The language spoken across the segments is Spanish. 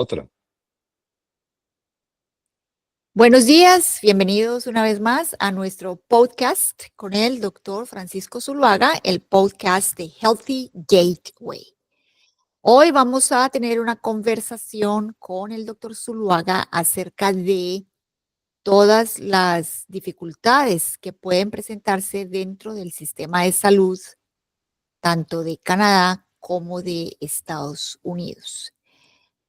Otra. Buenos días, bienvenidos una vez más a nuestro podcast con el doctor Francisco Zuluaga, el podcast de Healthy Gateway. Hoy vamos a tener una conversación con el doctor Zuluaga acerca de todas las dificultades que pueden presentarse dentro del sistema de salud, tanto de Canadá como de Estados Unidos.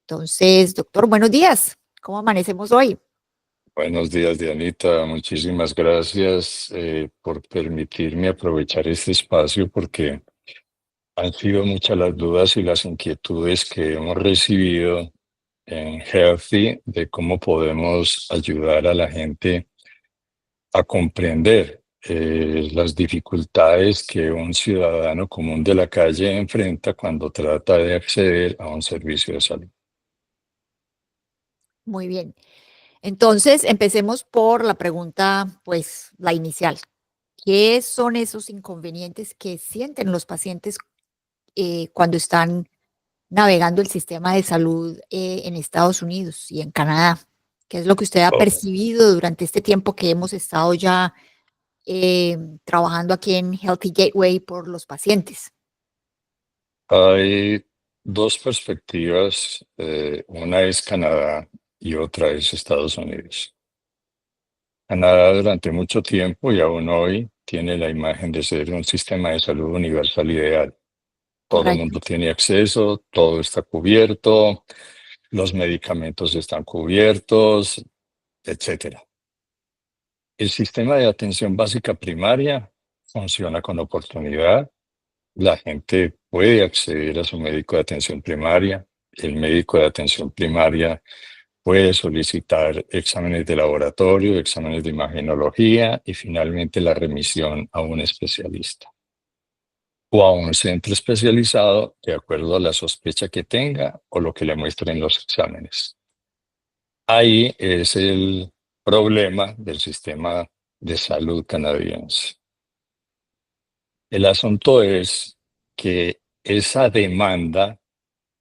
Entonces, doctor, buenos días. ¿Cómo amanecemos hoy? Buenos días, Dianita. Muchísimas gracias por permitirme aprovechar este espacio porque han sido muchas las dudas y las inquietudes que hemos recibido en Healthy de cómo podemos ayudar a la gente a comprender las dificultades que un ciudadano común de la calle enfrenta cuando trata de acceder a un servicio de salud. Muy bien. Entonces, empecemos por la pregunta, pues, la inicial. ¿Qué son esos inconvenientes que sienten los pacientes cuando están navegando el sistema de salud en Estados Unidos y en Canadá? ¿Qué es lo que usted ha Oh, percibido durante este tiempo que hemos estado ya trabajando aquí en Healthy Gateway por los pacientes? Hay dos perspectivas, una es Canadá y otra es Estados Unidos. Canadá durante mucho tiempo y aún hoy tiene la imagen de ser un sistema de salud universal ideal. Todo el Correcto. mundo tiene acceso, todo está cubierto, los medicamentos están cubiertos, etcétera. El sistema de atención básica primaria funciona con oportunidad. La gente puede acceder a su médico de atención primaria. El médico de atención primaria puede solicitar exámenes de laboratorio, exámenes de imagenología y finalmente la remisión a un especialista o a un centro especializado de acuerdo a la sospecha que tenga o lo que le muestren los exámenes. Ahí es el problema del sistema de salud canadiense. El asunto es que esa demanda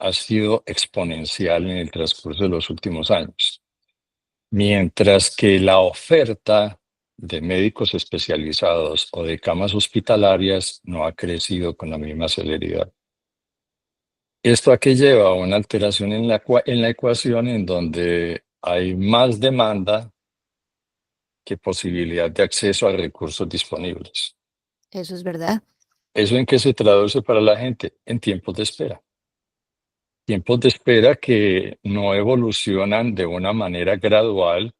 ha sido exponencial en el transcurso de los últimos años, mientras que la oferta de médicos especializados o de camas hospitalarias no ha crecido con la misma celeridad. ¿Esto a qué lleva? A una alteración en la ecuación en donde hay más demanda que posibilidad de acceso a recursos disponibles. Eso es verdad. ¿Eso en qué se traduce para la gente? En tiempos de espera. Tiempos de espera que no evolucionan de una manera gradual.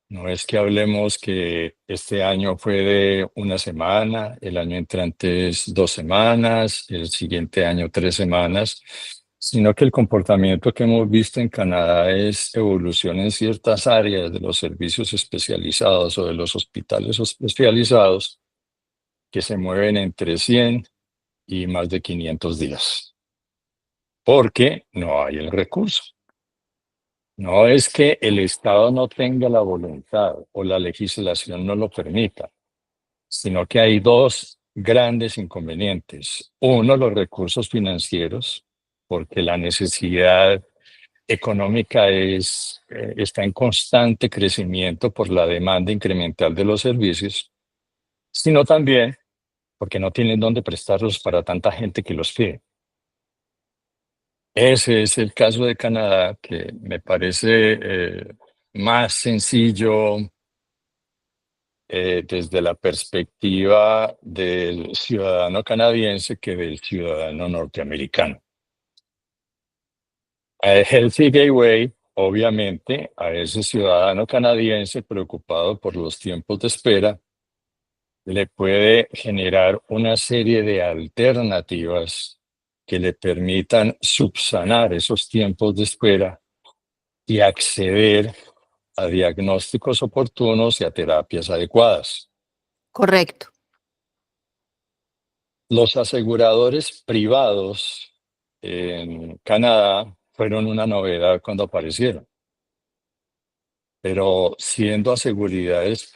No es que hablemos que este año fue de una semana, el año entrante es 2 semanas, el siguiente año 3 semanas, sino que el comportamiento que hemos visto en Canadá es evolución en ciertas áreas de los servicios especializados o de los hospitales especializados que se mueven entre 100 y más de 500 días, porque no hay el recurso. No es que el Estado no tenga la voluntad o la legislación no lo permita, sino que hay dos grandes inconvenientes. Uno, los recursos financieros, porque la necesidad económica está en constante crecimiento por la demanda incremental de los servicios, sino también porque no tienen dónde prestarlos para tanta gente que los pide. Ese es el caso de Canadá, que me parece más sencillo desde la perspectiva del ciudadano canadiense que del ciudadano norteamericano. A Healthy Gateway, obviamente, a ese ciudadano canadiense preocupado por los tiempos de espera, le puede generar una serie de alternativas que le permitan subsanar esos tiempos de espera y acceder a diagnósticos oportunos y a terapias adecuadas. Correcto. Los aseguradores privados en Canadá fueron una novedad cuando aparecieron, pero siendo aseguradores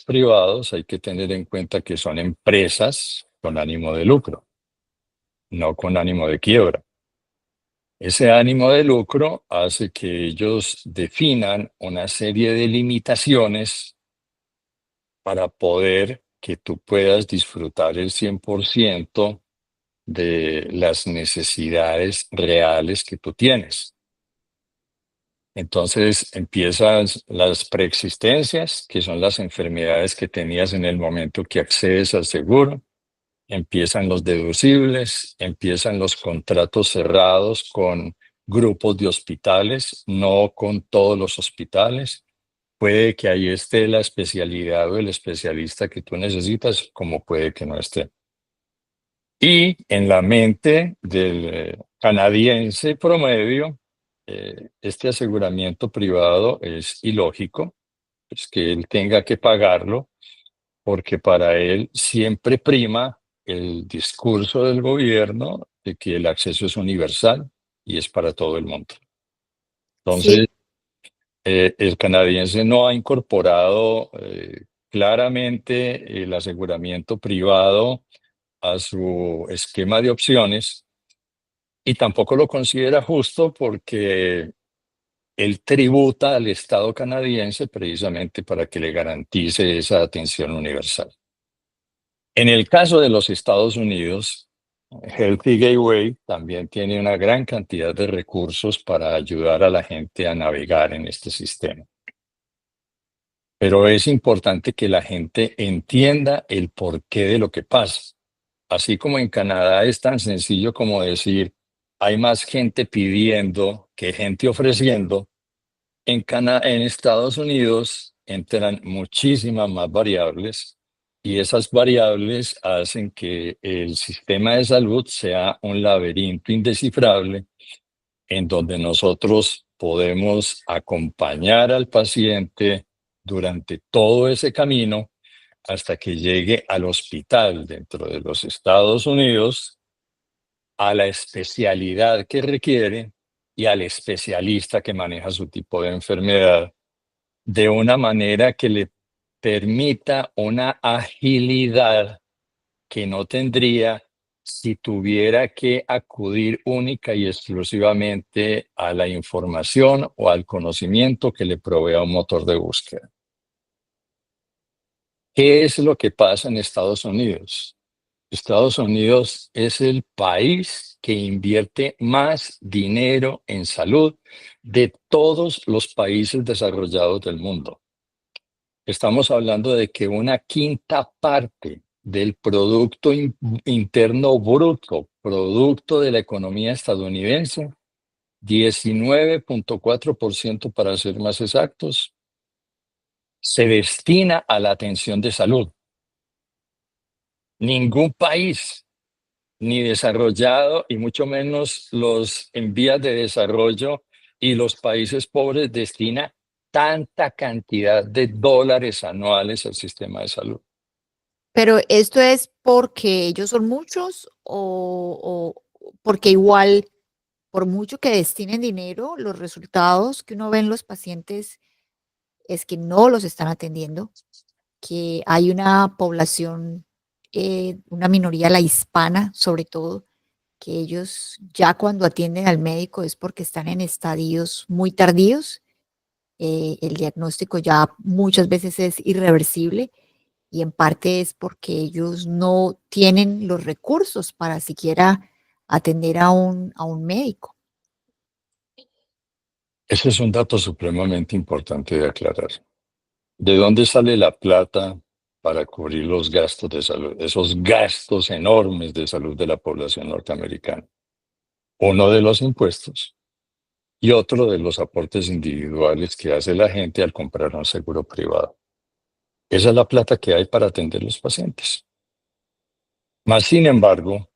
privados hay que tener en cuenta que son empresas con ánimo de lucro, no con ánimo de quiebra. Ese ánimo de lucro hace que ellos definan una serie de limitaciones para poder que tú puedas disfrutar el 100% de las necesidades reales que tú tienes. Entonces empiezan las preexistencias, que son las enfermedades que tenías en el momento que accedes al seguro. Empiezan los deducibles, empiezan los contratos cerrados con grupos de hospitales, no con todos los hospitales. Puede que ahí esté la especialidad o el especialista que tú necesitas, como puede que no esté. Y en la mente del canadiense promedio, este aseguramiento privado es ilógico, pues que él tenga que pagarlo, porque para él siempre prima el discurso del gobierno de que el acceso es universal y es para todo el mundo. Sí, Entonces, el canadiense no ha incorporado claramente el aseguramiento privado a su esquema de opciones y tampoco lo considera justo porque él tributa al Estado canadiense precisamente para que le garantice esa atención universal. En el caso de los Estados Unidos, Healthy Gateway también tiene una gran cantidad de recursos para ayudar a la gente a navegar en este sistema. Pero es importante que la gente entienda el porqué de lo que pasa. Así como en Canadá es tan sencillo como decir, hay más gente pidiendo que gente ofreciendo, en Estados Unidos entran muchísimas más variables y esas variables hacen que el sistema de salud sea un laberinto indescifrable en donde nosotros podemos acompañar al paciente durante todo ese camino hasta que llegue al hospital dentro de los Estados Unidos, a la especialidad que requiere y al especialista que maneja su tipo de enfermedad, de una manera que le permita una agilidad que no tendría si tuviera que acudir única y exclusivamente a la información o al conocimiento que le provea un motor de búsqueda. ¿Qué es lo que pasa en Estados Unidos? Estados Unidos es el país que invierte más dinero en salud de todos los países desarrollados del mundo. Estamos hablando de que una quinta parte del Producto Interno Bruto, producto de la economía estadounidense, 19.4% para ser más exactos, se destina a la atención de salud. Ningún país, ni desarrollado y mucho menos los en vías de desarrollo y los países pobres, destina tanta cantidad de dólares anuales al sistema de salud. pero ¿esto es porque ellos son muchos o porque igual, por mucho que destinen dinero, los resultados que uno ve en los pacientes es que no los están atendiendo, que hay una población, una minoría, la hispana sobre todo, que ellos ya cuando atienden al médico es porque están en estadios muy tardíos, el diagnóstico ya muchas veces es irreversible y en parte es porque ellos no tienen los recursos para siquiera atender a un médico. Ese es un dato supremamente importante de aclarar. ¿De dónde sale la plata para cubrir los gastos de salud, esos gastos enormes de salud de la población norteamericana? Uno de los impuestos y otro de los aportes individuales que hace la gente al comprar un seguro privado. Esa es la plata que hay para atender los pacientes. Más sin embargo,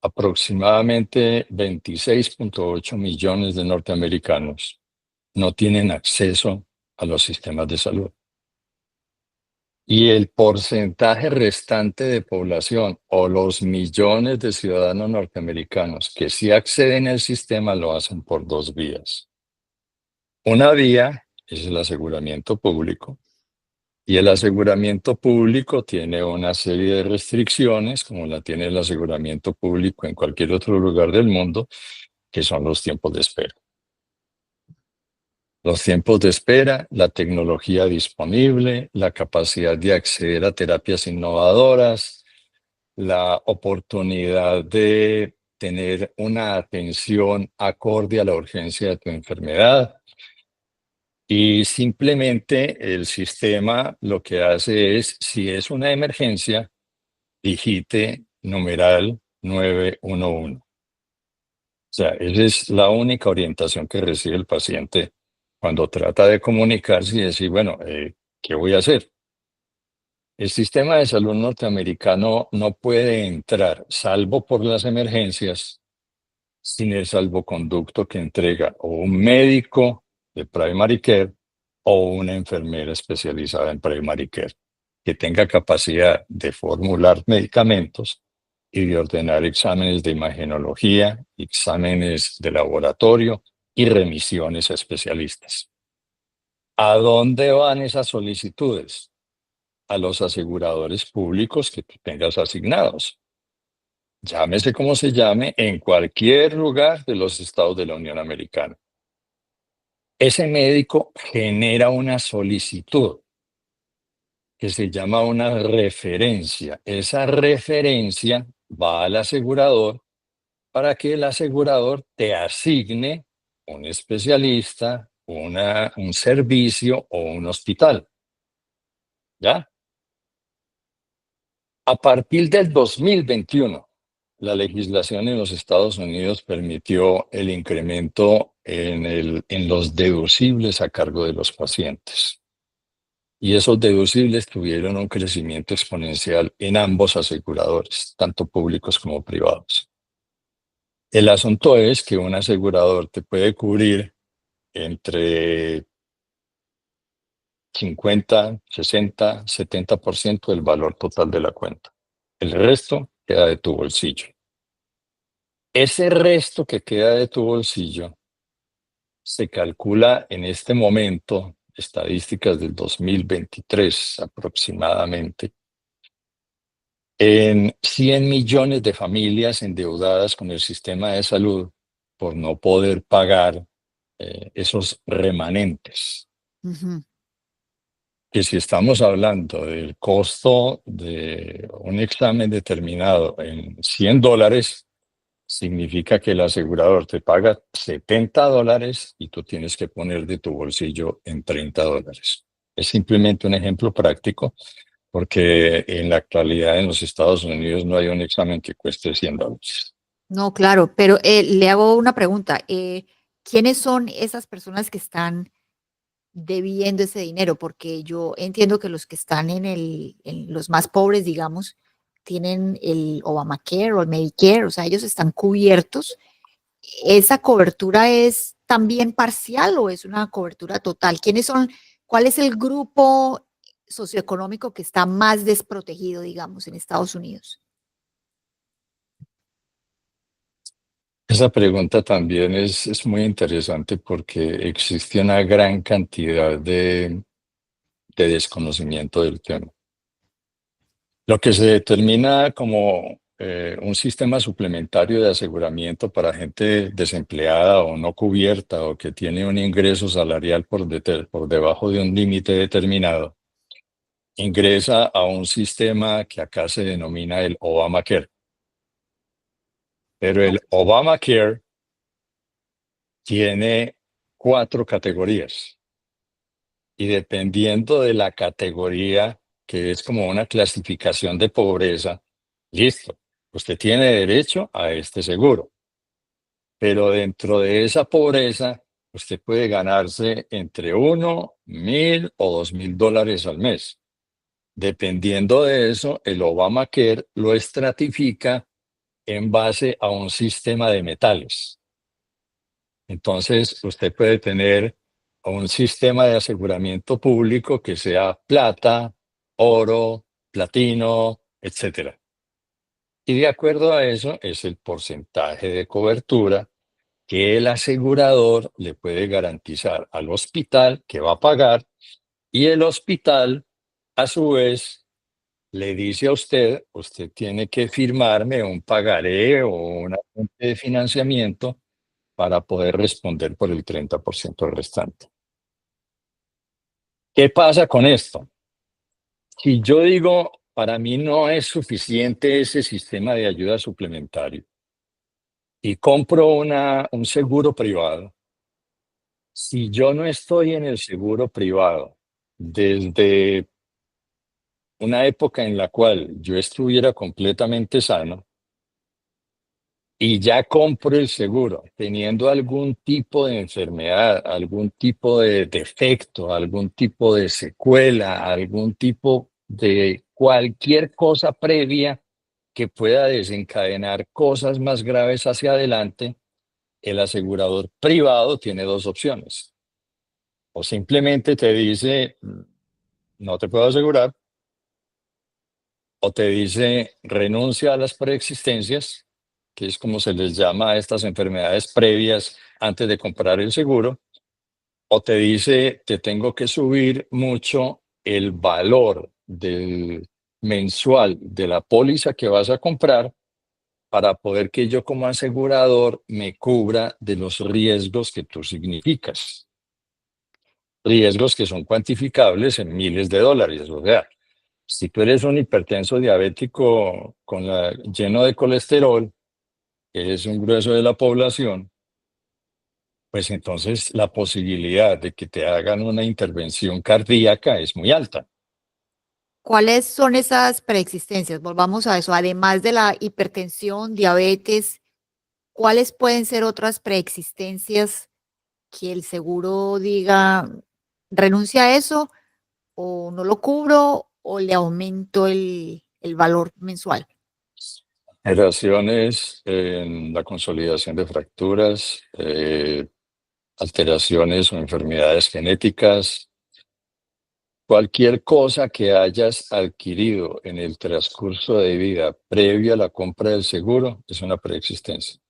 aproximadamente 26.8 millones de norteamericanos no tienen acceso a los sistemas de salud. Y el porcentaje restante de población o los millones de ciudadanos norteamericanos que sí acceden al sistema lo hacen por dos vías. Una vía es el aseguramiento público y el aseguramiento público tiene una serie de restricciones, como la tiene el aseguramiento público en cualquier otro lugar del mundo, que son los tiempos de espera. Los tiempos de espera, la tecnología disponible, la capacidad de acceder a terapias innovadoras, la oportunidad de tener una atención acorde a la urgencia de tu enfermedad. Y simplemente el sistema lo que hace es, si es una emergencia, digite numeral 911. O sea, esa es la única orientación que recibe el paciente cuando trata de comunicarse y decir, bueno, ¿qué voy a hacer? El sistema de salud norteamericano no puede entrar, salvo por las emergencias, sin el salvoconducto que entrega o un médico de primary care o una enfermera especializada en primary care, que tenga capacidad de formular medicamentos y de ordenar exámenes de imagenología, exámenes de laboratorio y remisiones a especialistas. ¿A dónde van esas solicitudes? A los aseguradores públicos que tú tengas asignados. Llámese como se llame, en cualquier lugar de los estados de la Unión Americana. Ese médico genera una solicitud que se llama una referencia. Esa referencia va al asegurador para que el asegurador te asigne un especialista, un servicio o un hospital. ¿Ya? A partir del 2021, la legislación en los Estados Unidos permitió el incremento en los deducibles a cargo de los pacientes. Y esos deducibles tuvieron un crecimiento exponencial en ambos aseguradores, tanto públicos como privados. El asunto es que un asegurador te puede cubrir entre 50, 60, 70% del valor total de la cuenta. El resto queda de tu bolsillo. Ese resto que queda de tu bolsillo se calcula en este momento, estadísticas del 2023 aproximadamente, en 100 millones de familias endeudadas con el sistema de salud por no poder pagar esos remanentes. Ujú. Que si estamos hablando del costo de un examen determinado en $100, significa que el asegurador te paga $70 y tú tienes que poner de tu bolsillo en $30. Es simplemente un ejemplo práctico porque en la actualidad en los Estados Unidos no hay un examen que cueste $100. No, claro, pero le hago una pregunta. ¿Quiénes son esas personas que están debiendo ese dinero? Porque yo entiendo que los que están en los más pobres, digamos, tienen el Obamacare o el Medicare, o sea, ellos están cubiertos. ¿Esa cobertura es también parcial o es una cobertura total? ¿Cuál es el grupo socioeconómico que está más desprotegido, digamos, en Estados Unidos? Esa pregunta también es muy interesante porque existe una gran cantidad de desconocimiento del tema. Lo que se determina como un sistema suplementario de aseguramiento para gente desempleada o no cubierta o que tiene un ingreso salarial por debajo de un límite determinado, ingresa a un sistema que acá se denomina el Obamacare. Pero el Obamacare tiene 4 categorías y dependiendo de la categoría, que es como una clasificación de pobreza, listo, usted tiene derecho a este seguro. Pero dentro de esa pobreza, usted puede ganarse entre 1, 1,000 o 2,000 dólares al mes. Dependiendo de eso, el Obamacare lo estratifica en base a un sistema de metales. Entonces, usted puede tener un sistema de aseguramiento público que sea plata, oro, platino, etcétera. Y de acuerdo a eso es el porcentaje de cobertura que el asegurador le puede garantizar al hospital que va a pagar y el hospital, a su vez, le dice a usted, usted tiene que firmarme un pagaré o una fuente de financiamiento para poder responder por el 30% restante. ¿Qué pasa con esto? Si yo digo, para mí no es suficiente ese sistema de ayuda suplementario y compro un seguro privado, si yo no estoy en el seguro privado desde una época en la cual yo estuviera completamente sano y ya compro el seguro teniendo algún tipo de enfermedad, algún tipo de defecto, algún tipo de secuela, algún tipo de cualquier cosa previa que pueda desencadenar cosas más graves hacia adelante, el asegurador privado tiene dos opciones. O simplemente te dice, no te puedo asegurar, o te dice, renuncia a las preexistencias, que es como se les llama a estas enfermedades previas antes de comprar el seguro, o te dice, te tengo que subir mucho el valor del mensual de la póliza que vas a comprar para poder que yo como asegurador me cubra de los riesgos que tú significas. Riesgos que son cuantificables en miles de dólares. O sea, si tú eres un hipertenso diabético lleno de colesterol, que es un grueso de la población, pues entonces la posibilidad de que te hagan una intervención cardíaca es muy alta. ¿Cuáles son esas preexistencias? Volvamos a eso. Además de la hipertensión, diabetes, ¿cuáles pueden ser otras preexistencias que el seguro diga, renuncia a eso o no lo cubro o le aumento el valor mensual? Alteraciones en la consolidación de fracturas, alteraciones o enfermedades genéticas, cualquier cosa que hayas adquirido en el transcurso de vida previo a la compra del seguro es una preexistencia.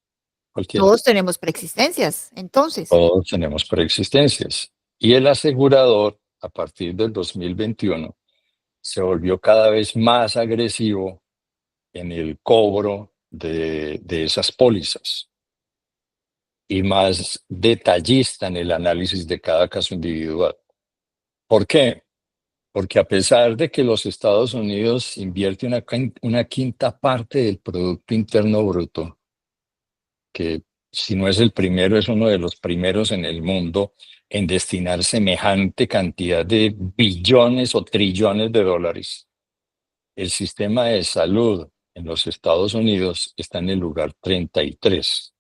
Cualquiera. Todos tenemos preexistencias, entonces. Todos tenemos preexistencias. Y el asegurador, a partir del 2021, se volvió cada vez más agresivo en el cobro de esas pólizas y más detallista en el análisis de cada caso individual. ¿Por qué? Porque a pesar de que los Estados Unidos invierte una quinta parte del Producto Interno Bruto, que si no es el primero, es uno de los primeros en el mundo en destinar semejante cantidad de billones o trillones de dólares, el sistema de salud en los Estados Unidos está en el lugar 33.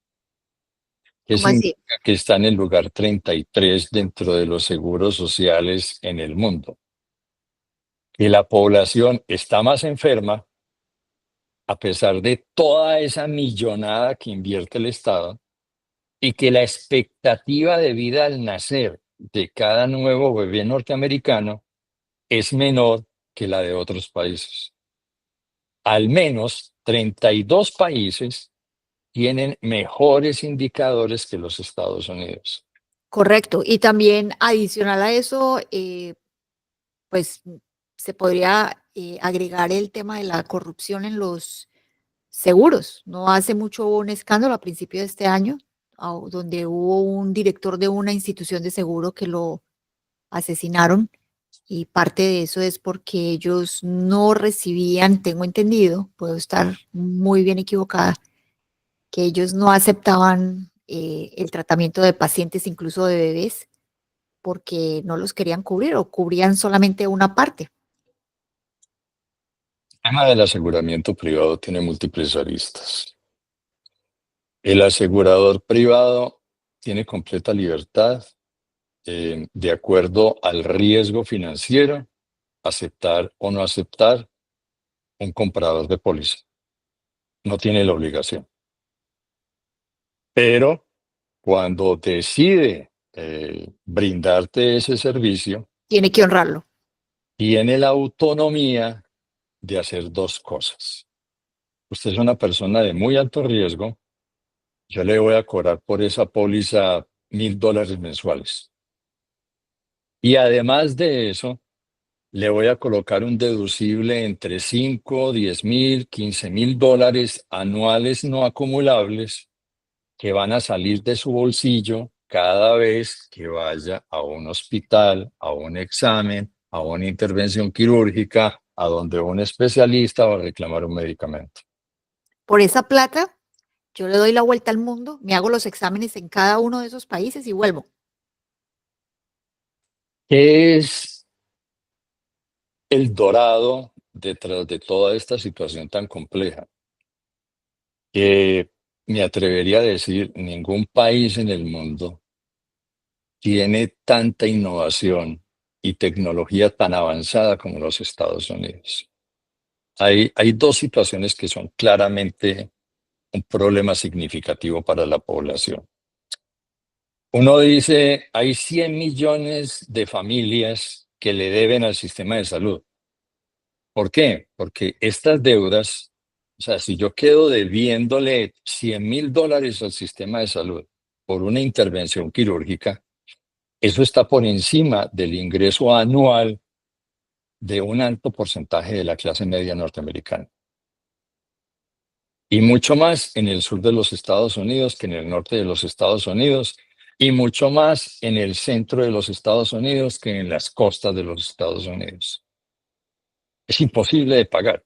¿Qué ¿Cómo así? significa que está en el lugar 33 dentro de los seguros sociales en el mundo? Que la población está más enferma a pesar de toda esa millonada que invierte el Estado y que la expectativa de vida al nacer de cada nuevo bebé norteamericano es menor que la de otros países. Al menos 32 países tienen mejores indicadores que los Estados Unidos. Correcto. Y también adicional a eso, pues se podría agregar el tema de la corrupción en los seguros. No hace mucho hubo un escándalo a principio de este año, donde hubo un director de una institución de seguro que lo asesinaron y parte de eso es porque ellos no recibían, tengo entendido, puedo estar muy bien equivocada, que ellos no aceptaban el tratamiento de pacientes, incluso de bebés, porque no los querían cubrir o cubrían solamente una parte. El tema del aseguramiento privado tiene múltiples aristas. El asegurador privado tiene completa libertad, de acuerdo al riesgo financiero, aceptar o no aceptar un comprador de póliza. No tiene la obligación. Pero cuando decide brindarte ese servicio, Tiene que honrarlo. tiene la autonomía de hacer dos cosas. Usted es una persona de muy alto riesgo, yo le voy a cobrar por esa póliza $1,000 mensuales. Y además de eso, le voy a colocar un deducible entre 5, 10,000, $15,000 anuales no acumulables que van a salir de su bolsillo cada vez que vaya a un hospital, a un examen, a una intervención quirúrgica, a donde un especialista va a reclamar un medicamento. Por esa plata, yo le doy la vuelta al mundo, me hago los exámenes en cada uno de esos países y vuelvo. ¿Qué es el dorado detrás de toda esta situación tan compleja? Que me atrevería a decir, ningún país en el mundo tiene tanta innovación y tecnología tan avanzada como los Estados Unidos. Hay dos situaciones que son claramente un problema significativo para la población. Uno dice, hay 100 millones de familias que le deben al sistema de salud. ¿Por qué? Porque estas deudas, o sea, si yo quedo debiéndole $100,000 al sistema de salud por una intervención quirúrgica, eso está por encima del ingreso anual de un alto porcentaje de la clase media norteamericana. Y mucho más en el sur de los Estados Unidos que en el norte de los Estados Unidos, y mucho más en el centro de los Estados Unidos que en las costas de los Estados Unidos. Es imposible de pagar.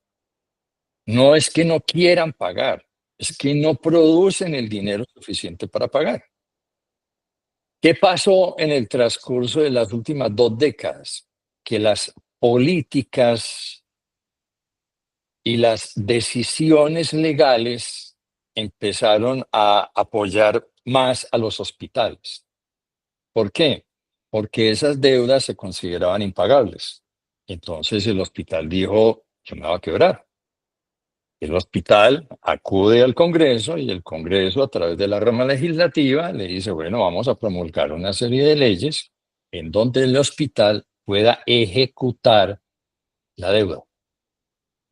No es que no quieran pagar, es que no producen el dinero suficiente para pagar. ¿Qué pasó en el transcurso de las últimas 2 décadas? Que las políticas y las decisiones legales empezaron a apoyar más a los hospitales. ¿Por qué? Porque esas deudas se consideraban impagables. Entonces el hospital dijo, yo me voy a quebrar. El hospital acude al Congreso y el Congreso, a través de la rama legislativa, le dice, bueno, vamos a promulgar una serie de leyes en donde el hospital pueda ejecutar la deuda.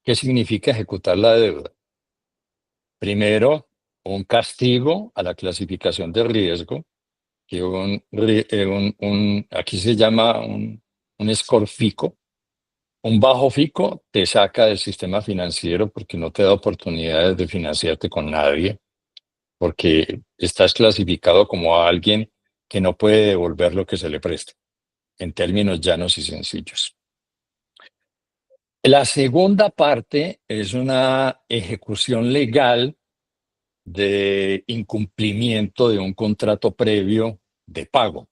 ¿Qué significa ejecutar la deuda? Primero, un castigo a la clasificación de riesgo, que aquí se llama un score FICO. Un bajo FICO te saca del sistema financiero porque no te da oportunidades de financiarte con nadie, porque estás clasificado como alguien que no puede devolver lo que se le presta, en términos llanos y sencillos. La segunda parte es una ejecución legal de incumplimiento de un contrato previo de pago.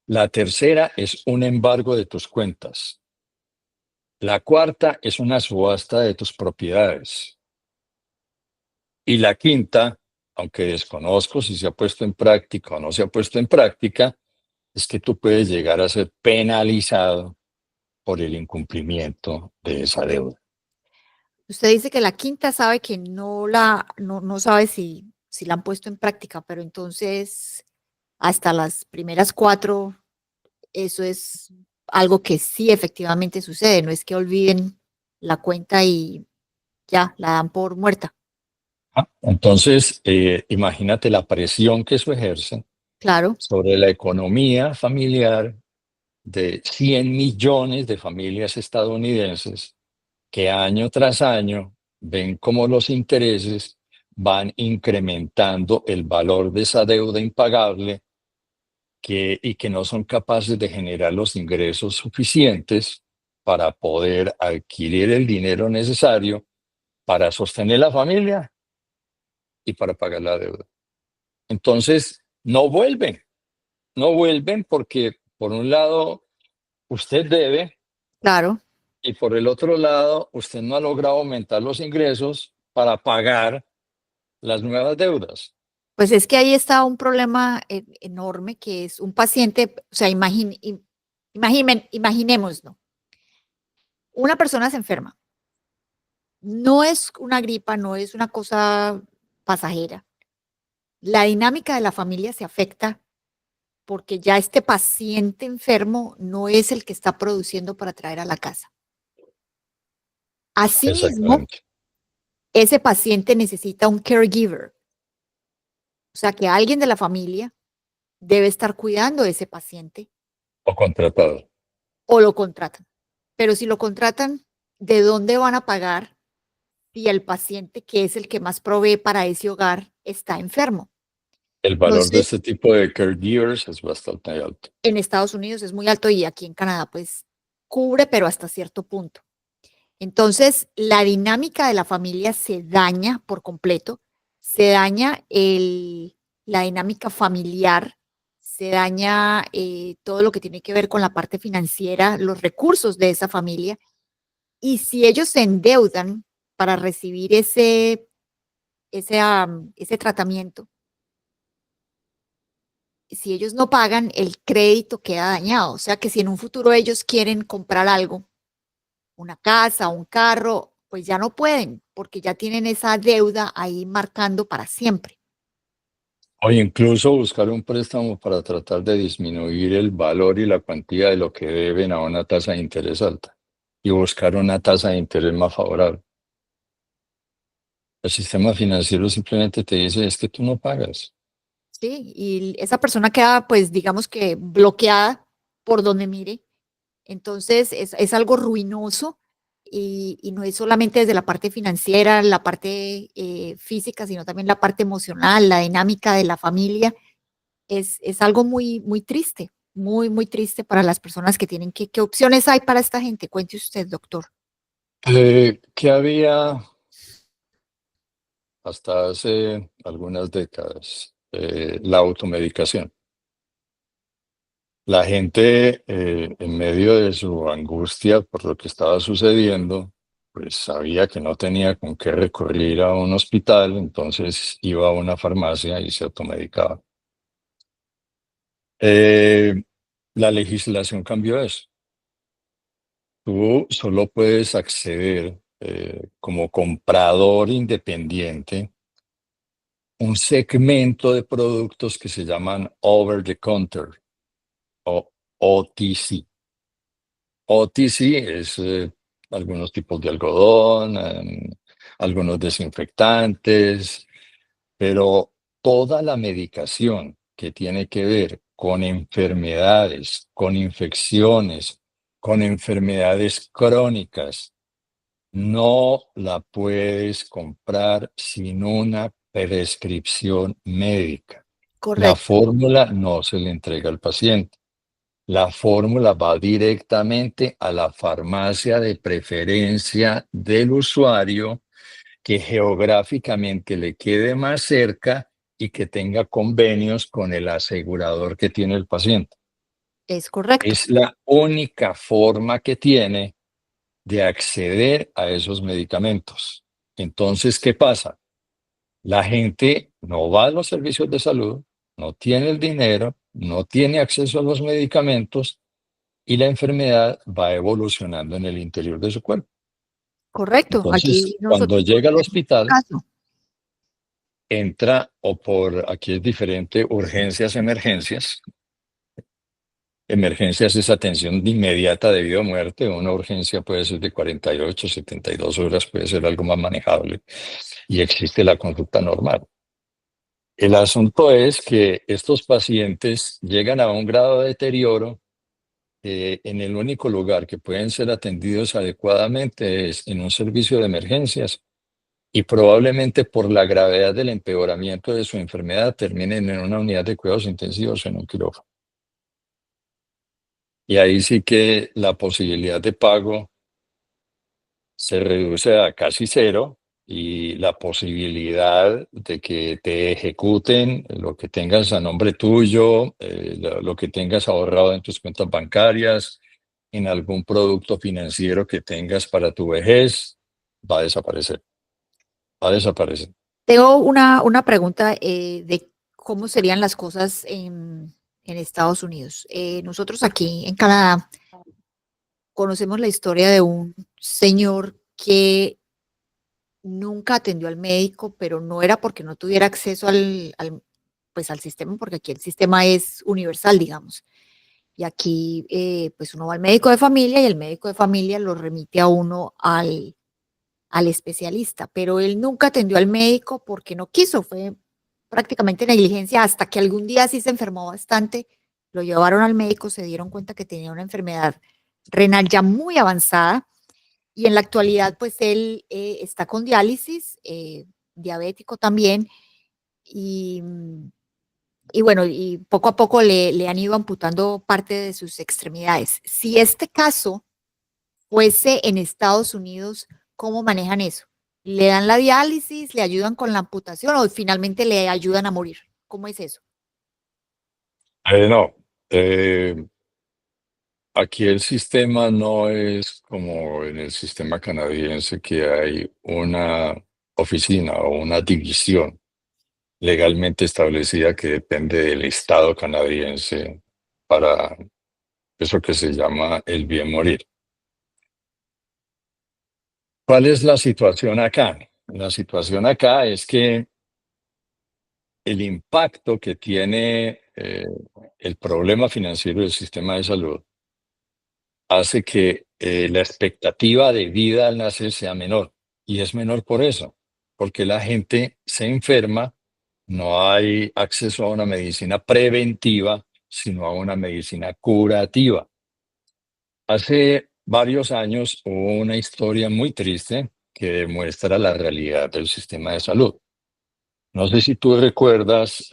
La tercera es un embargo de tus cuentas. La cuarta es una subasta de tus propiedades. Y la quinta, aunque desconozco si se ha puesto en práctica o no se ha puesto en práctica, es que tú puedes llegar a ser penalizado por el incumplimiento de esa deuda. Usted dice que la quinta sabe que no sabe si la han puesto en práctica, pero entonces hasta las primeras cuatro, eso es algo que sí efectivamente sucede, no es que olviden la cuenta y ya la dan por muerta. Entonces, imagínate la presión que eso ejerce Claro, sobre la economía familiar de 100 millones de familias estadounidenses que año tras año ven cómo los intereses van incrementando el valor de esa deuda impagable y que no son capaces de generar los ingresos suficientes para poder adquirir el dinero necesario para sostener la familia y para pagar la deuda. Entonces, no vuelven porque por un lado usted debe claro. y por el otro lado usted no ha logrado aumentar los ingresos para pagar las nuevas deudas. Pues es que ahí está un problema enorme que es un paciente, o sea, imaginémoslo, una persona se enferma, no es una gripa, no es una cosa pasajera. La dinámica de la familia se afecta porque ya este paciente enfermo no es el que está produciendo para traer a la casa. Asimismo, Exactamente. ese paciente necesita un caregiver, o sea, que alguien de la familia debe estar cuidando de ese paciente O contratado. o lo contratan. Pero si lo contratan, ¿de dónde van a pagar si el paciente, que es el que más provee para ese hogar, está enfermo. El valor de Entonces, este tipo de caregivers es bastante alto. en Estados Unidos es muy alto y aquí en Canadá, pues cubre, pero hasta cierto punto. Entonces, la dinámica de la familia se daña por completo, se daña la dinámica familiar, se daña todo lo que tiene que ver con la parte financiera, los recursos de esa familia. Y si ellos se endeudan para recibir ese tratamiento, si ellos no pagan, el crédito queda dañado. O sea que si en un futuro ellos quieren comprar algo, una casa, un carro, pues ya no pueden porque ya tienen esa deuda ahí marcando para siempre. O incluso buscar un préstamo para tratar de disminuir el valor y la cuantía de lo que deben a una tasa de interés alta y buscar una tasa de interés más favorable. El sistema financiero simplemente te dice, es que tú no pagas. Sí, y esa persona queda, pues, digamos que bloqueada por donde mire. Entonces, es algo ruinoso y no es solamente desde la parte financiera, la parte física, sino también la parte emocional, la dinámica de la familia. Es algo muy, muy triste, muy, muy triste para las personas que tienen ¿qué opciones hay para esta gente? Cuente usted, doctor. ¿Qué había hasta hace algunas décadas? La automedicación. La gente, en medio de su angustia por lo que estaba sucediendo, pues sabía que no tenía con qué recurrir a un hospital, entonces iba a una farmacia y se automedicaba. Eh, la legislación cambió eso. Tú solo puedes acceder como comprador independiente un segmento de productos que se llaman over the counter o OTC. OTC es algunos tipos de algodón, algunos desinfectantes, pero toda la medicación que tiene que ver con enfermedades, con infecciones, con enfermedades crónicas, no la puedes comprar sin una prescripción médica. La Correcto, fórmula no se le entrega al paciente. La fórmula va directamente a la farmacia de preferencia del usuario que geográficamente le quede más cerca y que tenga convenios con el asegurador que tiene el paciente. es correcto, Es la única forma que tiene de acceder a esos medicamentos. Entonces, ¿qué pasa? La gente no va a los servicios de salud, no tiene el dinero, no tiene acceso a los medicamentos y la enfermedad va evolucionando en el interior de su cuerpo. correcto. Entonces, Aquí cuando nosotros llega al tenemos un hospital, caso. entra o por, aquí es diferente, urgencias, emergencias. Emergencias es atención de inmediata debido a muerte. Una urgencia puede ser de 48, 72 horas, puede ser algo más manejable y existe la conducta normal. El asunto es que estos pacientes llegan a un grado de deterioro en el único lugar que pueden ser atendidos adecuadamente es en un servicio de emergencias y probablemente por la gravedad del empeoramiento de su enfermedad terminen en una unidad de cuidados intensivos o en un quirófano. Y ahí sí que la posibilidad de pago se reduce a casi cero y la posibilidad de que te ejecuten lo que tengas a nombre tuyo, lo que tengas ahorrado en tus cuentas bancarias, en algún producto financiero que tengas para tu vejez, va a desaparecer, va a desaparecer. Tengo una pregunta de cómo serían las cosas en Estados Unidos. Nosotros aquí en Canadá conocemos la historia de un señor que nunca atendió al médico, pero no era porque no tuviera acceso pues al sistema, porque aquí el sistema es universal, digamos. Y aquí, pues uno va al médico de familia y el médico de familia lo remite a uno al especialista, pero él nunca atendió al médico porque no quiso, fue prácticamente negligencia hasta que algún día sí se enfermó bastante, lo llevaron al médico, se dieron cuenta que tenía una enfermedad renal ya muy avanzada y en la actualidad, pues él está con diálisis, diabético también, y, y bueno, y poco a poco le han ido amputando parte de sus extremidades. Si este caso fuese en Estados Unidos, ¿cómo manejan eso? ¿Le dan la diálisis, le ayudan con la amputación o finalmente le ayudan a morir? ¿Cómo es eso? No, aquí el sistema no es como en el sistema canadiense, que hay una oficina o una división legalmente establecida que depende del Estado canadiense para eso que se llama el bien morir. ¿Cuál es la situación acá? La situación acá es que el impacto que tiene el problema financiero del sistema de salud hace que la expectativa de vida al nacer sea menor. Y es menor por eso, porque la gente se enferma, no hay acceso a una medicina preventiva, sino a una medicina curativa. Hace varios años hubo una historia muy triste que demuestra la realidad del sistema de salud. No sé si tú recuerdas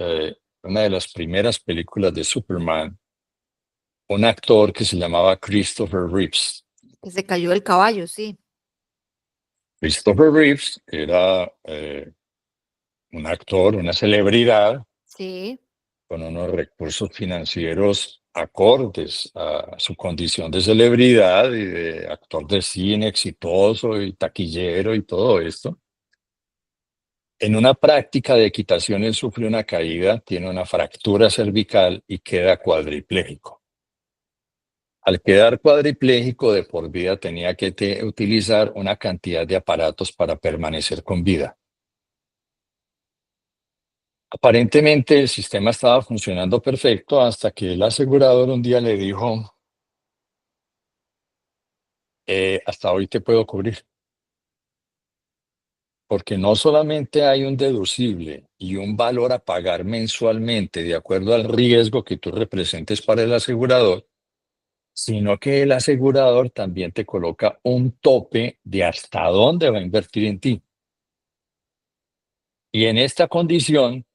una de las primeras películas de Superman, un actor que se llamaba Christopher Reeves. Que se cayó el caballo, sí. Christopher Reeves era un actor, una celebridad Sí, con unos recursos financieros acordes a su condición de celebridad y de actor de cine exitoso y taquillero y todo esto. En una práctica de equitación, él sufre una caída, tiene una fractura cervical y queda cuadripléjico. Al quedar cuadripléjico de por vida tenía que utilizar una cantidad de aparatos para permanecer con vida. Aparentemente el sistema estaba funcionando perfecto hasta que el asegurador un día le dijo, hasta hoy te puedo cubrir, porque no solamente hay un deducible y un valor a pagar mensualmente de acuerdo al riesgo que tú representes para el asegurador, sino que el asegurador también te coloca un tope de hasta dónde va a invertir en ti. Y en esta condición,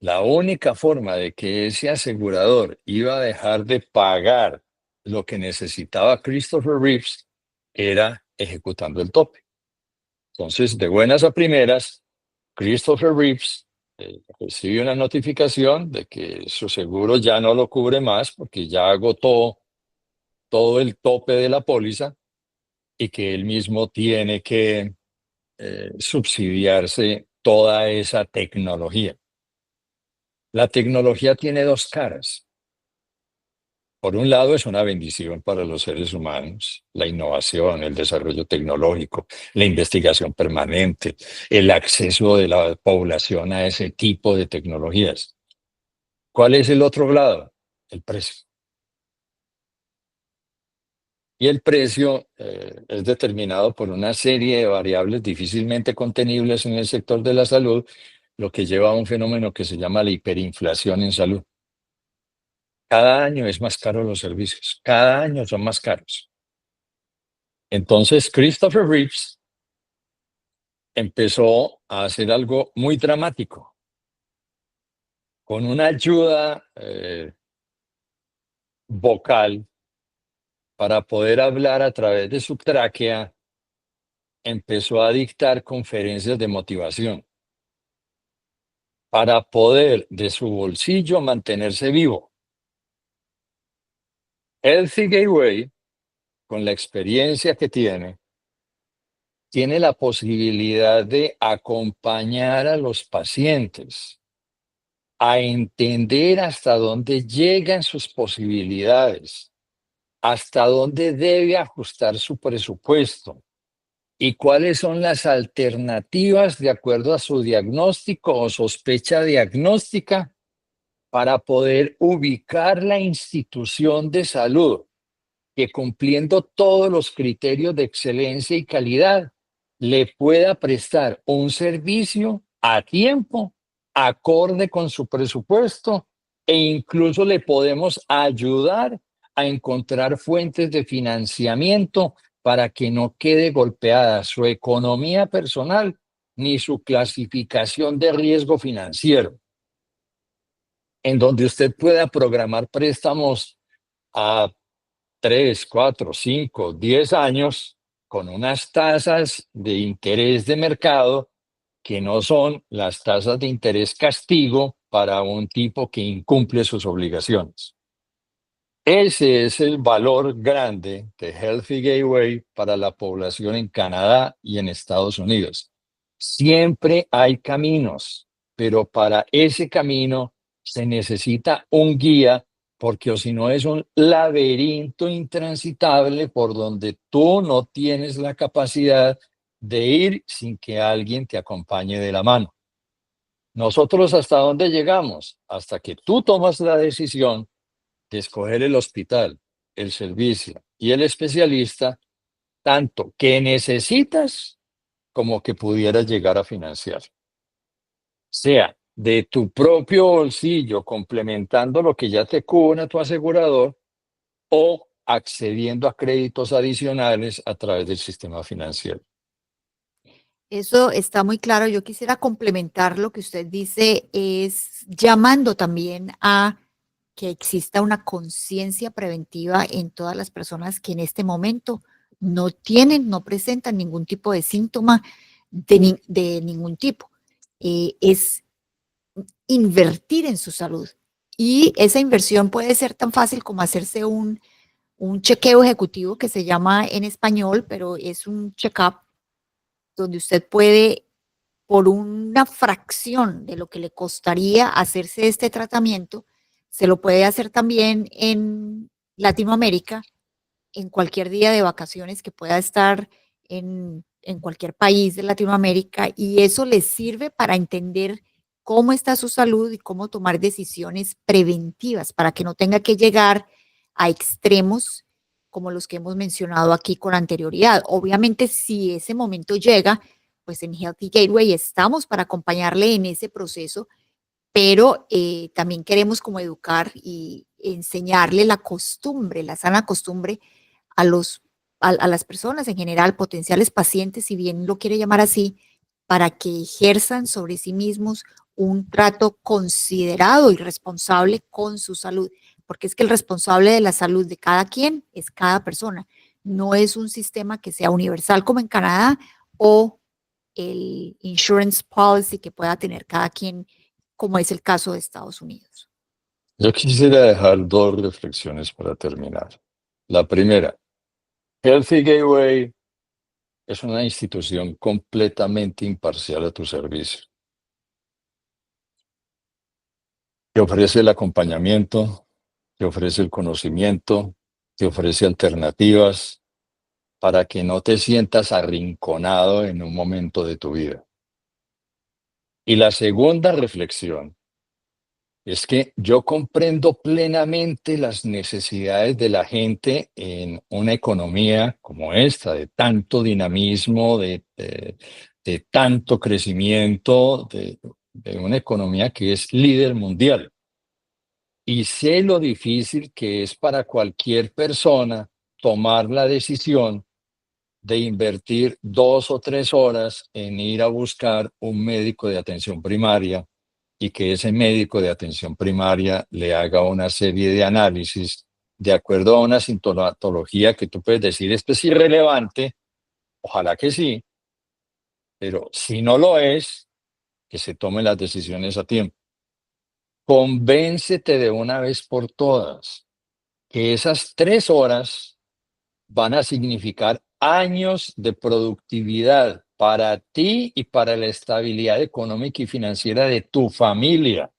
la única forma de que ese asegurador iba a dejar de pagar lo que necesitaba Christopher Reeves era ejecutando el tope. Entonces, de buenas a primeras, Christopher Reeves recibe una notificación de que su seguro ya no lo cubre más porque ya agotó todo el tope de la póliza y que él mismo tiene que subsidiarse toda esa tecnología. La tecnología tiene dos caras. Por un lado, es una bendición para los seres humanos, la innovación, el desarrollo tecnológico, la investigación permanente, el acceso de la población a ese tipo de tecnologías. ¿Cuál es el otro lado? El precio. Y el precio es determinado por una serie de variables difícilmente contenibles en el sector de la salud, lo que lleva a un fenómeno que se llama la hiperinflación en salud. Cada año es más caro los servicios, cada año son más caros. Entonces, Christopher Reeves empezó a hacer algo muy dramático. Con una ayuda vocal para poder hablar a través de su tráquea, empezó a dictar conferencias de motivación para poder de su bolsillo mantenerse vivo. Healthy Gateway, con la experiencia que tiene la posibilidad de acompañar a los pacientes a entender hasta dónde llegan sus posibilidades, hasta dónde debe ajustar su presupuesto y cuáles son las alternativas de acuerdo a su diagnóstico o sospecha diagnóstica para poder ubicar la institución de salud que, cumpliendo todos los criterios de excelencia y calidad, le pueda prestar un servicio a tiempo, acorde con su presupuesto, e incluso le podemos ayudar a encontrar fuentes de financiamiento para que no quede golpeada su economía personal ni su clasificación de riesgo financiero, en donde usted pueda programar préstamos a 3, 4, 5, 10 años con unas tasas de interés de mercado que no son las tasas de interés castigo para un tipo que incumple sus obligaciones. Ese es el valor grande de Healthy Gateway para la población en Canadá y en Estados Unidos. Siempre hay caminos, pero para ese camino se necesita un guía, porque o si no es un laberinto intransitable por donde tú no tienes la capacidad de ir sin que alguien te acompañe de la mano. Nosotros, ¿hasta dónde llegamos? Hasta que tú tomas la decisión de escoger el hospital, el servicio y el especialista, tanto que necesitas como que pudieras llegar a financiar. Sea de tu propio bolsillo, complementando lo que ya te cubre tu asegurador, o accediendo a créditos adicionales a través del sistema financiero. Eso está muy claro. Yo quisiera complementar lo que usted dice, es llamando también a que exista una conciencia preventiva en todas las personas que en este momento no tienen, no presentan ningún tipo de síntoma de ningún tipo. Es invertir en su salud. Y esa inversión puede ser tan fácil como hacerse un chequeo ejecutivo que se llama en español, pero es un check-up donde usted puede, por una fracción de lo que le costaría hacerse este tratamiento, se lo puede hacer también en Latinoamérica, en cualquier día de vacaciones que pueda estar en cualquier país de Latinoamérica, y eso le sirve para entender cómo está su salud y cómo tomar decisiones preventivas para que no tenga que llegar a extremos como los que hemos mencionado aquí con anterioridad. Obviamente, si ese momento llega, pues en Healthy Gateway estamos para acompañarle en ese proceso, pero también queremos como educar y enseñarle la costumbre, la sana costumbre a a las personas en general, potenciales pacientes, si bien lo quiere llamar así, para que ejerzan sobre sí mismos un trato considerado y responsable con su salud, porque es que el responsable de la salud de cada quien es cada persona. No es un sistema que sea universal como en Canadá, o el insurance policy que pueda tener cada quien, como es el caso de Estados Unidos. Yo quisiera dejar dos reflexiones para terminar. La primera, Healthy Gateway es una institución completamente imparcial a tu servicio. Te ofrece el acompañamiento, te ofrece el conocimiento, te ofrece alternativas para que no te sientas arrinconado en un momento de tu vida. Y la segunda reflexión es que yo comprendo plenamente las necesidades de la gente en una economía como esta, de tanto dinamismo, de tanto crecimiento, de una economía que es líder mundial. Y sé lo difícil que es para cualquier persona tomar la decisión de invertir 2 o 3 horas en ir a buscar un médico de atención primaria, y que ese médico de atención primaria le haga una serie de análisis de acuerdo a una sintomatología que tú puedes decir, esto es irrelevante, ojalá que sí, pero si no lo es, que se tomen las decisiones a tiempo. Convéncete de una vez por todas que esas 3 horas van a significar años de productividad para ti y para la estabilidad económica y financiera de tu familia.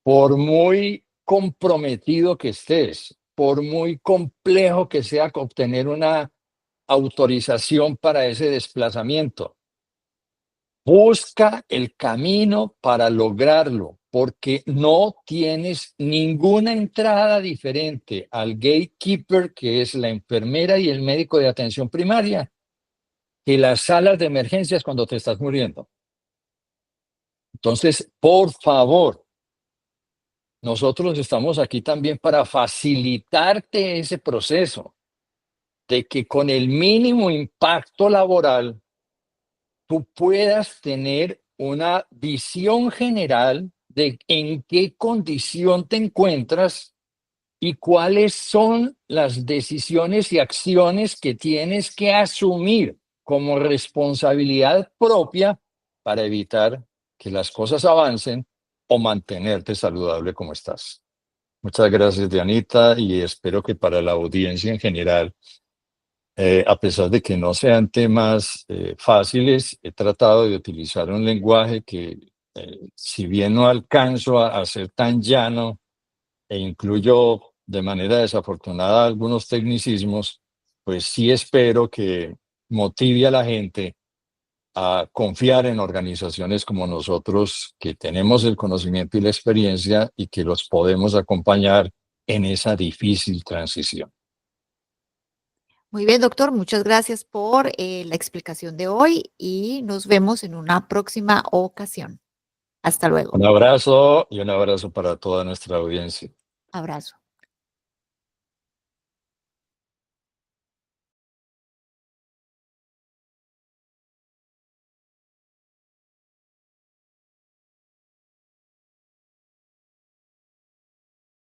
Por muy comprometido que estés, por muy complejo que sea obtener una autorización para ese desplazamiento, busca el camino para lograrlo, porque no tienes ninguna entrada diferente al gatekeeper, que es la enfermera y el médico de atención primaria, que las salas de emergencias cuando te estás muriendo. Entonces, por favor, nosotros estamos aquí también para facilitarte ese proceso, de que con el mínimo impacto laboral tú puedas tener una visión general de en qué condición te encuentras y cuáles son las decisiones y acciones que tienes que asumir como responsabilidad propia para evitar que las cosas avancen o mantenerte saludable como estás. Muchas gracias, Dianita, y espero que para la audiencia en general, a pesar de que no sean temas fáciles, he tratado de utilizar un lenguaje que, si bien no alcanzo a ser tan llano e incluyo de manera desafortunada algunos tecnicismos, pues sí espero que motive a la gente a confiar en organizaciones como nosotros, que tenemos el conocimiento y la experiencia y que los podemos acompañar en esa difícil transición. Muy bien, doctor, muchas gracias por la explicación de hoy y nos vemos en una próxima ocasión. Hasta luego. Un abrazo y un abrazo para toda nuestra audiencia. Abrazo.